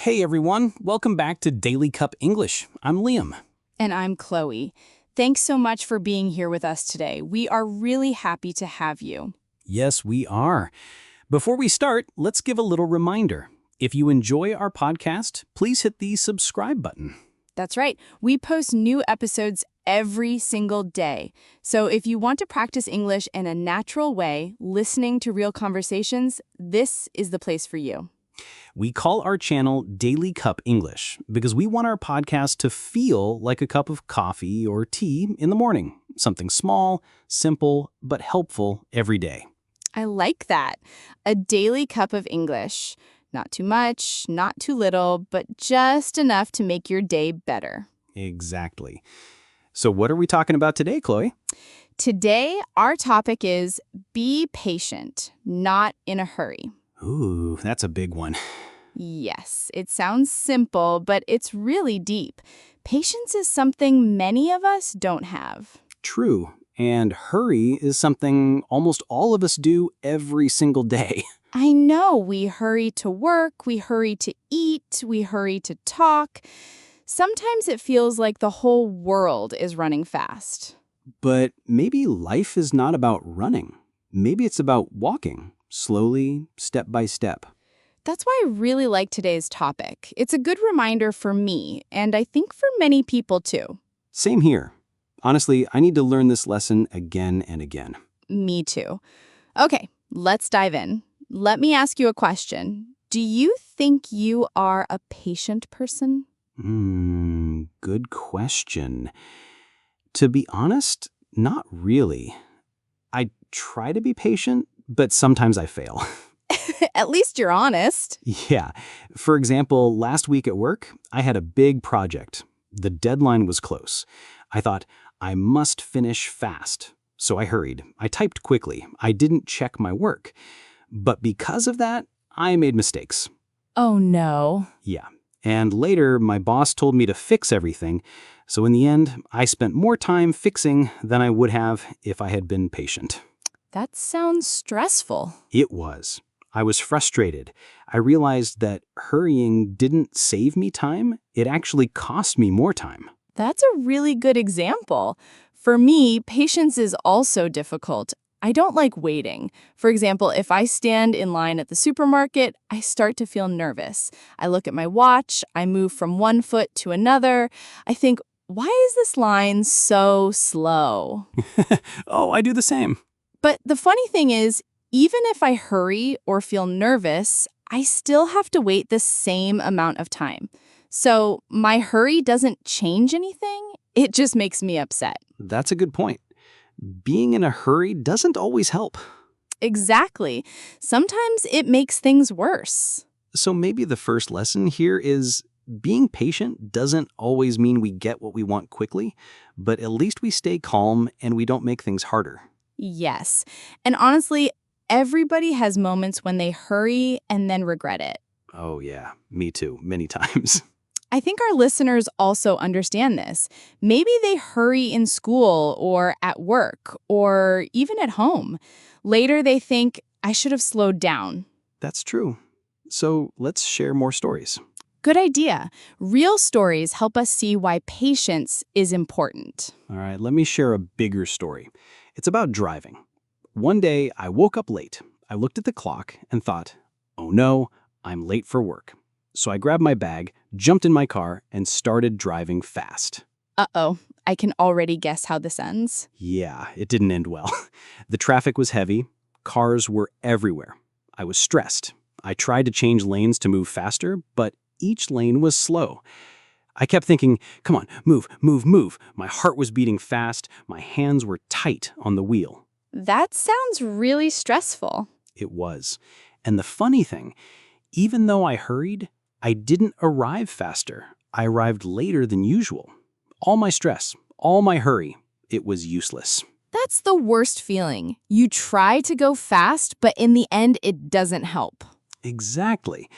Hey everyone, welcome back to Daily Cup English. I'm Liam. And I'm Chloe. Thanks so much for being here with us today. We are really happy to have you. Yes, we are. Before we start, let's give a little reminder. If you enjoy our podcast, please hit the subscribe button. That's right. We post new episodes every single day. So if you want to practice English in a natural way, listening to real conversations, this is the place for you. We call our channel Daily Cup English because we want our podcast to feel like a cup of coffee or tea in the morning. Something small, simple, but helpful every day. I like that. A daily cup of English. Not too much, not too little, but just enough to make your day better. Exactly. So what are we talking about today, Chloe? Today, our topic is be patient, not in a hurry. Ooh, that's a big one. Yes, it sounds simple, but it's really deep. Patience is something many of us don't have. True. And hurry is something almost all of us do every single day. I know we hurry to work, we hurry to eat, we hurry to talk. Sometimes it feels like the whole world is running fast. But maybe life is not about running. Maybe it's about walking, slowly, step by step. That's why I really like today's topic. It's a good reminder for me, and I think for many people too. Same here. Honestly, I need to learn this lesson again and again. Me too. Okay, let's dive in. Let me ask you a question. Do you think you are a patient person? Good question. To be honest, not really. I try to be patient, but sometimes I fail. At least you're honest. Yeah. For example, last week at work, I had a big project. The deadline was close. I thought, I must finish fast. So I hurried. I typed quickly. I didn't check my work. But because of that, I made mistakes. Oh no. Yeah. And later, my boss told me to fix everything. So in the end, I spent more time fixing than I would have if I had been patient. That sounds stressful. It was. I was frustrated. I realized that hurrying didn't save me time. It actually cost me more time. That's a really good example. For me, patience is also difficult. I don't like waiting. For example, if I stand in line at the supermarket, I start to feel nervous. I look at my watch, I move from one foot to another. I think, why is this line so slow? Oh, I do the same. But the funny thing is, even if I hurry or feel nervous, I still have to wait the same amount of time. So my hurry doesn't change anything, it just makes me upset. That's a good point. Being in a hurry doesn't always help. Exactly. Sometimes it makes things worse. So maybe the first lesson here is being patient doesn't always mean we get what we want quickly, but at least we stay calm and we don't make things harder. Yes. And honestly, everybody has moments when they hurry and then regret it. Oh yeah, me too, many times. I think our listeners also understand this. Maybe they hurry in school or at work or even at home. Later they think, I should have slowed down. That's true. So let's share more stories. Good idea. Real stories help us see why patience is important. All right, let me share a bigger story. It's about driving. One day, I woke up late. I looked at the clock and thought, oh no, I'm late for work. So I grabbed my bag, jumped in my car, and started driving fast. Uh-oh, I can already guess how this ends. Yeah, it didn't end well. The traffic was heavy. Cars were everywhere. I was stressed. I tried to change lanes to move faster, but each lane was slow. I kept thinking, come on, move, move, move. My heart was beating fast. My hands were tight on the wheel. That sounds really stressful. It was. And the funny thing, even though I hurried, I didn't arrive faster. I arrived later than usual. All my stress, all my hurry, it was useless. That's the worst feeling. You try to go fast, but in the end, it doesn't help. Exactly.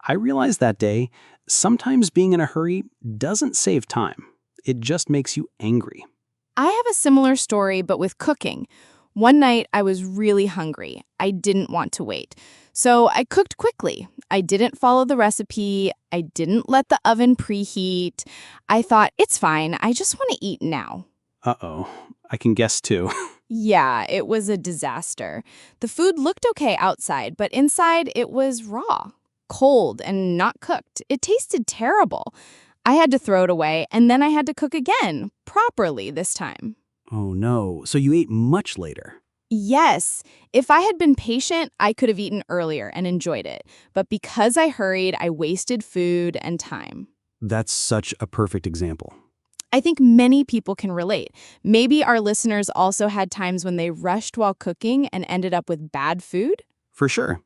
I realized that day, sometimes being in a hurry doesn't save time. It just makes you angry. I have a similar story, but with cooking. One night, I was really hungry. I didn't want to wait. So I cooked quickly. I didn't follow the recipe. I didn't let the oven preheat. I thought, it's fine. I just want to eat now. Uh-oh. I can guess too. Yeah, it was a disaster. The food looked okay outside, but inside it was raw, cold, and not cooked. It tasted terrible. I had to throw it away, and then I had to cook again, properly this time. Oh no. So you ate much later. Yes, if I had been patient, I could have eaten earlier and enjoyed it. But because I hurried, I wasted food and time. That's such a perfect example. I think many people can relate. Maybe our listeners also had times when they rushed while cooking and ended up with bad food. For sure.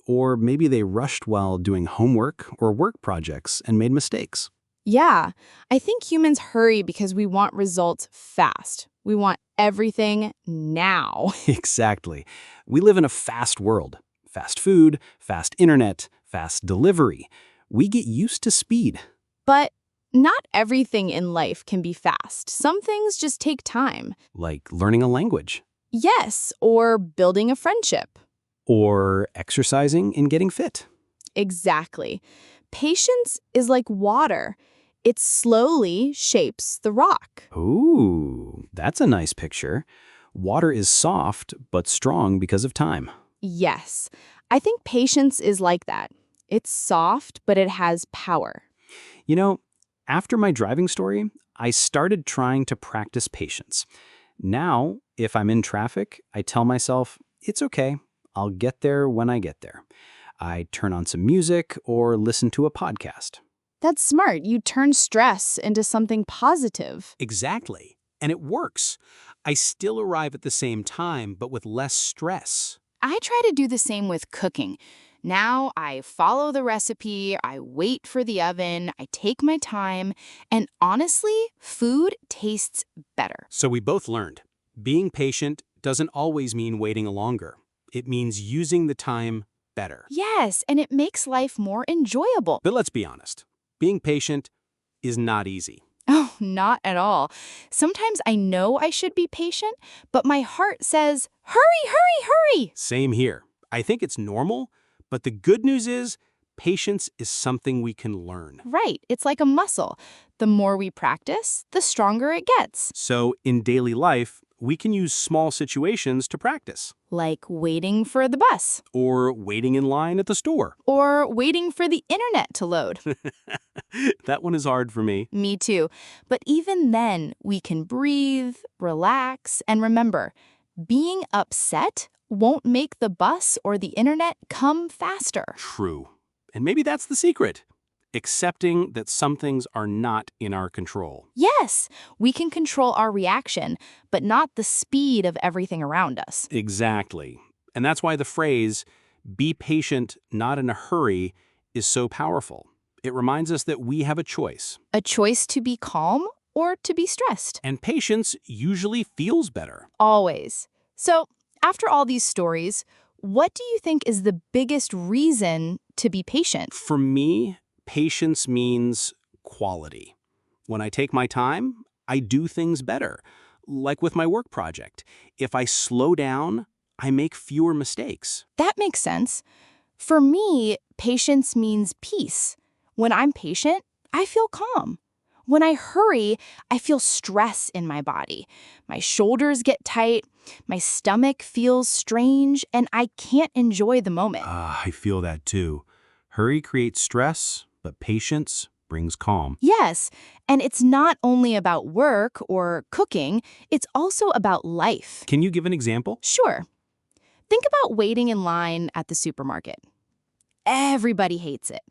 Or maybe they rushed while doing homework or work projects and made mistakes. Yeah, I think humans hurry because we want results fast. We want everything now. Exactly. We live in a fast world. Fast food, fast internet, fast delivery. We get used to speed. But not everything in life can be fast. Some things just take time. Like learning a language. Yes, or building a friendship. Or exercising and getting fit. Exactly. Patience is like water. It slowly shapes the rock. Ooh, that's a nice picture. Water is soft but strong because of time. Yes, I think patience is like that. It's soft, but it has power. You know, after my driving story, I started trying to practice patience. Now, if I'm in traffic, I tell myself, it's okay, I'll get there when I get there. I turn on some music or listen to a podcast. That's smart. You turn stress into something positive. Exactly. And it works. I still arrive at the same time, but with less stress. I try to do the same with cooking. Now I follow the recipe, I wait for the oven, I take my time, and honestly, food tastes better. So we both learned. Being patient doesn't always mean waiting longer. It means using the time better. Yes, and it makes life more enjoyable. But let's be honest. Being patient is not easy. Oh, not at all. Sometimes I know I should be patient, but my heart says, hurry, hurry, hurry. Same here. I think it's normal, but the good news is patience is something we can learn. Right. It's like a muscle. The more we practice, the stronger it gets. So in daily life, we can use small situations to practice. Like waiting for the bus. Or waiting in line at the store. Or waiting for the internet to load. That one is hard for me. Me too. But even then, we can breathe, relax, and remember, being upset won't make the bus or the internet come faster. True. And maybe that's the secret. Accepting that some things are not in our control. Yes, we can control our reaction, but not the speed of everything around us. Exactly. And that's why the phrase, be patient, not in a hurry, is so powerful. It reminds us that we have a choice. A choice to be calm or to be stressed. And patience usually feels better. Always. So, after all these stories, what do you think is the biggest reason to be patient? For me, patience means quality. When I take my time, I do things better. Like with my work project. If I slow down, I make fewer mistakes. That makes sense. For me, patience means peace. When I'm patient, I feel calm. When I hurry, I feel stress in my body. My shoulders get tight, my stomach feels strange, and I can't enjoy the moment. I feel that too. Hurry creates stress, but patience brings calm. Yes, and it's not only about work or cooking, it's also about life. Can you give an example? Sure. Think about waiting in line at the supermarket. Everybody hates it.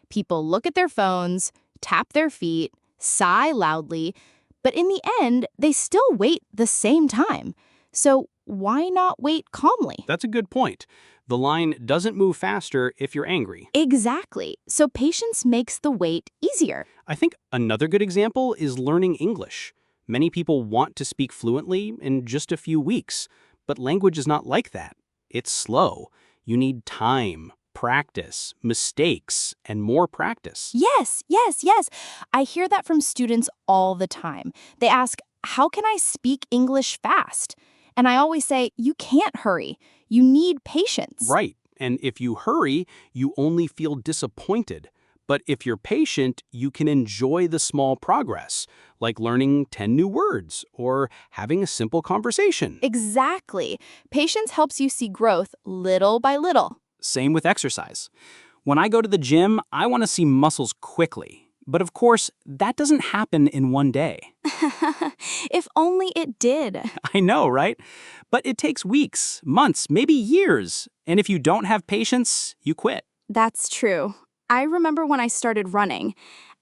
People look at their phones, tap their feet, sigh loudly, but in the end, they still wait the same time. So why not wait calmly? That's a good point. The line doesn't move faster if you're angry. Exactly. So patience makes the wait easier. I think another good example is learning English. Many people want to speak fluently in just a few weeks, but language is not like that. It's slow. You need time, practice, mistakes, and more practice. Yes, yes, yes. I hear that from students all the time. They ask, how can I speak English fast? And I always say, you can't hurry. You need patience. Right. And if you hurry, you only feel disappointed. But if you're patient, you can enjoy the small progress, like learning 10 new words or having a simple conversation. Exactly. Patience helps you see growth little by little. Same with exercise. When I go to the gym, I want to see muscles quickly. But of course, that doesn't happen in one day. If only it did. I know, right? But it takes weeks, months, maybe years. And if you don't have patience, you quit. That's true. I remember when I started running.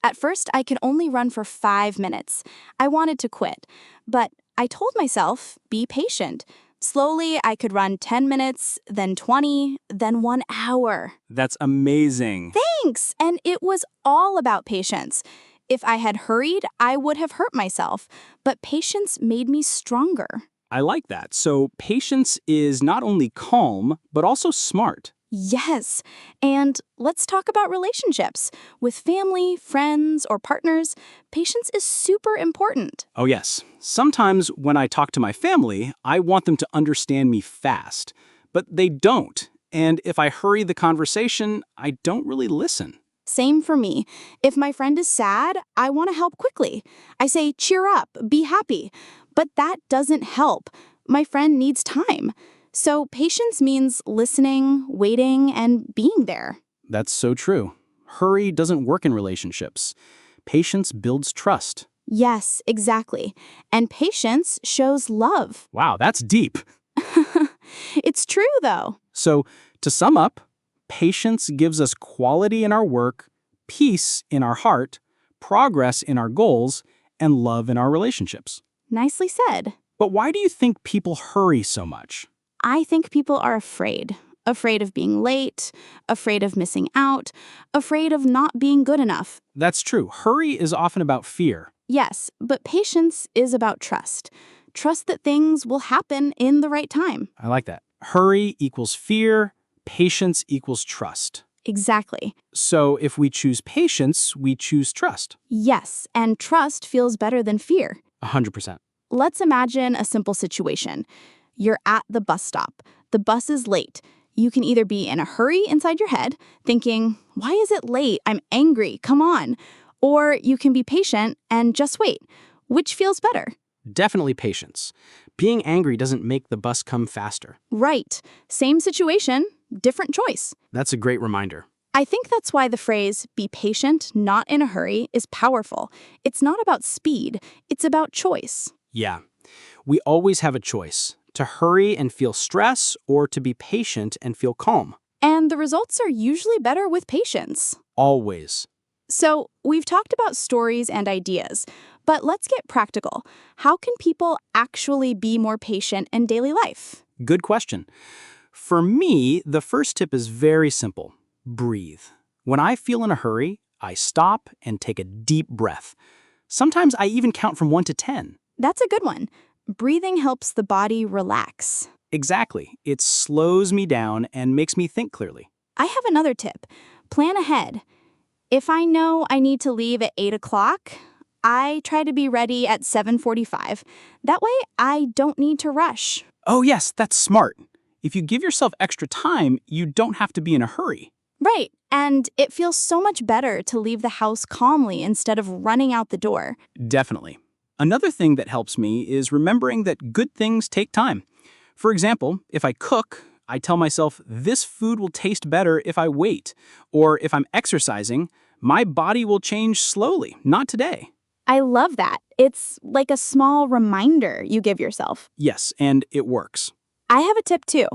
At first, I could only run for 5 minutes. I wanted to quit. But I told myself, be patient. Slowly, I could run 10 minutes, then 20, then 1 hour. That's amazing. Thanks! And it was all about patience. If I had hurried, I would have hurt myself. But patience made me stronger. I like that. So patience is not only calm, but also smart. Yes. And let's talk about relationships. With family, friends, or partners, patience is super important. Oh, yes. Sometimes when I talk to my family, I want them to understand me fast. But they don't. And if I hurry the conversation, I don't really listen. Same for me. If my friend is sad, I want to help quickly. I say, cheer up, be happy. But that doesn't help. My friend needs time. So patience means listening, waiting, and being there. That's so true. Hurry doesn't work in relationships. Patience builds trust. Yes, exactly. And patience shows love. Wow, that's deep. It's true, though. So, to sum up, patience gives us quality in our work, peace in our heart, progress in our goals, and love in our relationships. Nicely said. But why do you think people hurry so much? I think people are afraid. Afraid of being late, afraid of missing out, afraid of not being good enough. That's true. Hurry is often about fear. Yes, but patience is about trust. Trust that things will happen in the right time. I like that. Hurry equals fear, patience equals trust. Exactly. So if we choose patience, we choose trust. Yes, and trust feels better than fear. 100%. Let's imagine a simple situation. You're at the bus stop. The bus is late. You can either be in a hurry inside your head, thinking, why is it late? I'm angry. Come on. Or you can be patient and just wait. Which feels better? Definitely patience. Being angry doesn't make the bus come faster. Right. Same situation, different choice. That's a great reminder. I think that's why the phrase, be patient, not in a hurry, is powerful. It's not about speed. It's about choice. Yeah. We always have a choice. To hurry and feel stress, or to be patient and feel calm. And the results are usually better with patience. Always. So, we've talked about stories and ideas, but let's get practical. How can people actually be more patient in daily life? Good question. For me, the first tip is very simple. Breathe. When I feel in a hurry, I stop and take a deep breath. Sometimes I even count from 1 to 10. That's a good one. Breathing helps the body relax. Exactly. It slows me down and makes me think clearly. I have another tip. Plan ahead. If I know I need to leave at 8 o'clock, I try to be ready at 7:45. That way, I don't need to rush. Oh yes, that's smart. If you give yourself extra time, you don't have to be in a hurry. Right, and it feels so much better to leave the house calmly instead of running out the door. Definitely. Another thing that helps me is remembering that good things take time. For example, if I cook, I tell myself this food will taste better if I wait. Or if I'm exercising, my body will change slowly, not today. I love that. It's like a small reminder you give yourself. Yes, and it works. I have a tip too.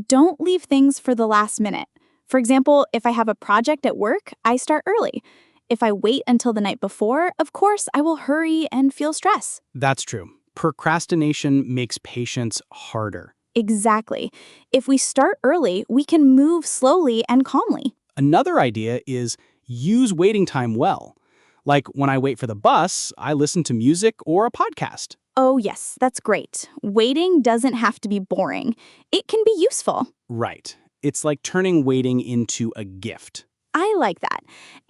Don't leave things for the last minute. For example, if I have a project at work, I start early. If I wait until the night before, of course, I will hurry and feel stress. That's true. Procrastination makes patience harder. Exactly. If we start early, we can move slowly and calmly. Another idea is use waiting time well. Like when I wait for the bus, I listen to music or a podcast. Oh, yes, that's great. Waiting doesn't have to be boring. It can be useful. Right. It's like turning waiting into a gift. I like that.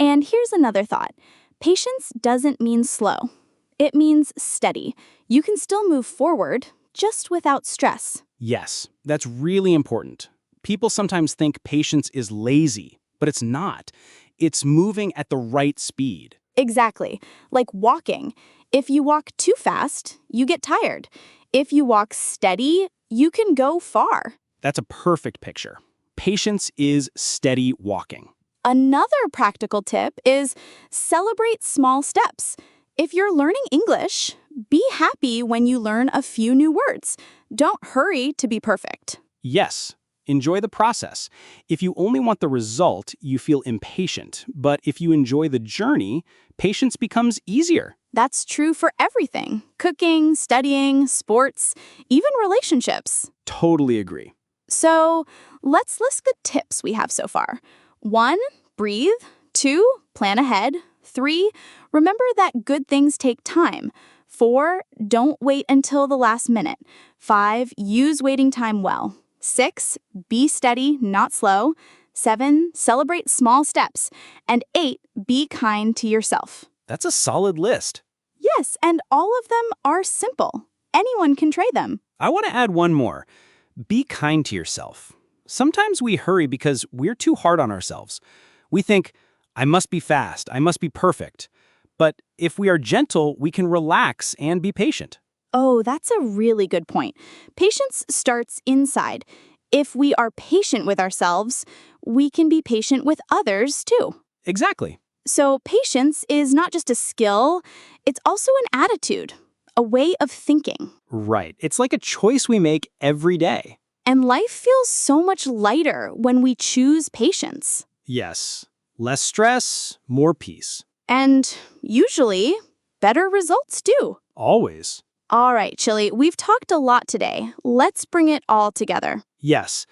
And here's another thought. Patience doesn't mean slow. It means steady. You can still move forward, just without stress. Yes, that's really important. People sometimes think patience is lazy, but it's not. It's moving at the right speed. Exactly. Like walking. If you walk too fast, you get tired. If you walk steady, you can go far. That's a perfect picture. Patience is steady walking. Another practical tip is celebrate small steps. If you're learning English, be happy when you learn a few new words. Don't hurry to be perfect. Yes, enjoy the process. If you only want the result, you feel impatient. But if you enjoy the journey, patience becomes easier. That's true for everything. Cooking, studying, sports, even relationships. Totally agree. So let's list the tips we have so far. 1, breathe. 2, plan ahead. 3, remember that good things take time. 4, don't wait until the last minute. 5, use waiting time well. 6, be steady, not slow. 7, celebrate small steps. And 8, be kind to yourself. That's a solid list. Yes, and all of them are simple. Anyone can try them. I want to add one more. Be kind to yourself. Sometimes we hurry because we're too hard on ourselves. We think, I must be fast, I must be perfect. But if we are gentle, we can relax and be patient. Oh, that's a really good point. Patience starts inside. If we are patient with ourselves, we can be patient with others too. Exactly. So patience is not just a skill, it's also an attitude, a way of thinking. Right. It's like a choice we make every day. And life feels so much lighter when we choose patience. Yes. Less stress, more peace. And usually, better results too. Always. All right, Chili, we've talked a lot today. Let's bring it all together. Yes.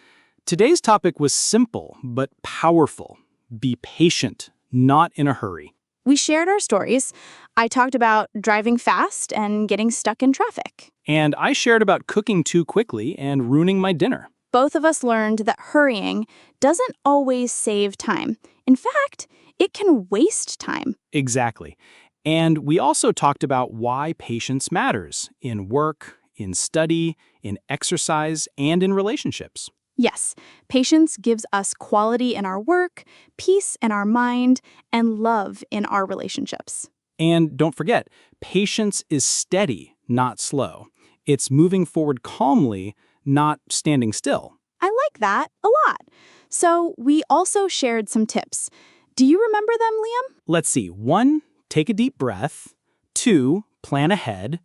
Today's topic was simple but powerful. Be patient, not in a hurry. We shared our stories. I talked about driving fast and getting stuck in traffic. And I shared about cooking too quickly and ruining my dinner. Both of us learned that hurrying doesn't always save time. In fact, it can waste time. Exactly. And we also talked about why patience matters in work, in study, in exercise, and in relationships. Yes, patience gives us quality in our work, peace in our mind, and love in our relationships. And don't forget, patience is steady, not slow. It's moving forward calmly, not standing still. I like that a lot. So we also shared some tips. Do you remember them, Liam? Let's see. 1, take a deep breath. 2, plan ahead.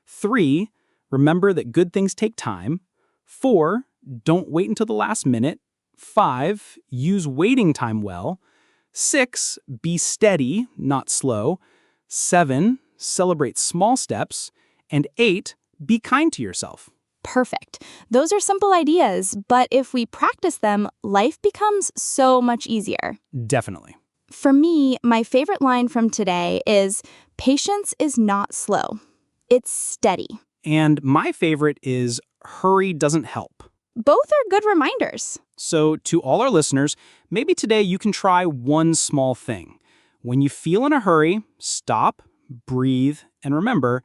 3, remember that good things take time. 4, don't wait until the last minute. 5, use waiting time well. 6, be steady, not slow. 7, celebrate small steps. And 8, be kind to yourself. Perfect. Those are simple ideas, but if we practice them, life becomes so much easier. Definitely. For me, my favorite line from today is, patience is not slow. It's steady. And my favorite is, hurry doesn't help. Both are good reminders. So to all our listeners, maybe today you can try one small thing. When you feel in a hurry, stop, breathe, and remember,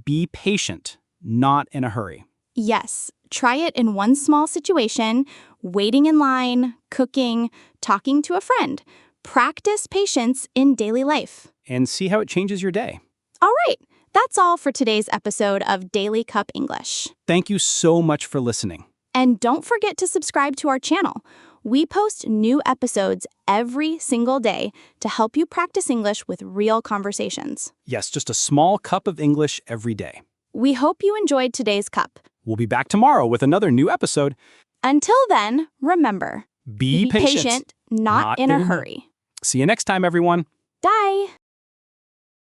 be patient, not in a hurry. Yes, try it in one small situation, waiting in line, cooking, talking to a friend. Practice patience in daily life. And see how it changes your day. All right, that's all for today's episode of Daily Cup English. Thank you so much for listening. And don't forget to subscribe to our channel. We post new episodes every single day to help you practice English with real conversations. Yes, just a small cup of English every day. We hope you enjoyed today's cup. We'll be back tomorrow with another new episode. Until then, remember, Be patient, not in a hurry. See you next time, everyone. Bye.